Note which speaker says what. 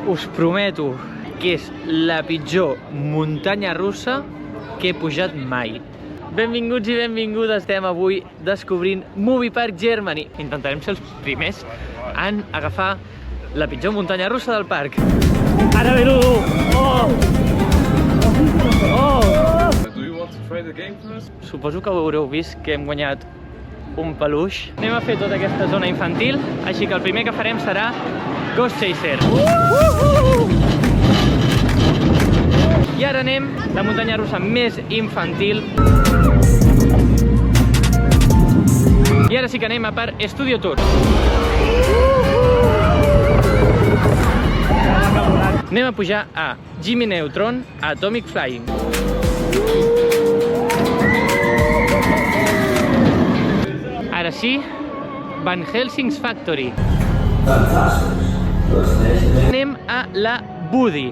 Speaker 1: us prometo que és la pitjor muntanya russa que he pujat mai. Benvinguts i benvingudes, estem avui descobrint Movie Park Germany. Intentarem ser els primers en agafar la pitjor muntanya russa del parc. Ara ve l'1! Oh! Oh!
Speaker 2: Do you want to try the game first?
Speaker 1: Suposo que haureu vist que hem guanyat un peluix. Anem a fer tota aquesta zona infantil, així que el primer que farem serà Ghost Chaser. I ara anem la muntanya russa més infantil. I ara sí que anem a per Studio Tour. Anem a pujar a Jimmy Neutron Atomic Flying. Ara sí, Van Helsing's Factory. Anem a la Woody.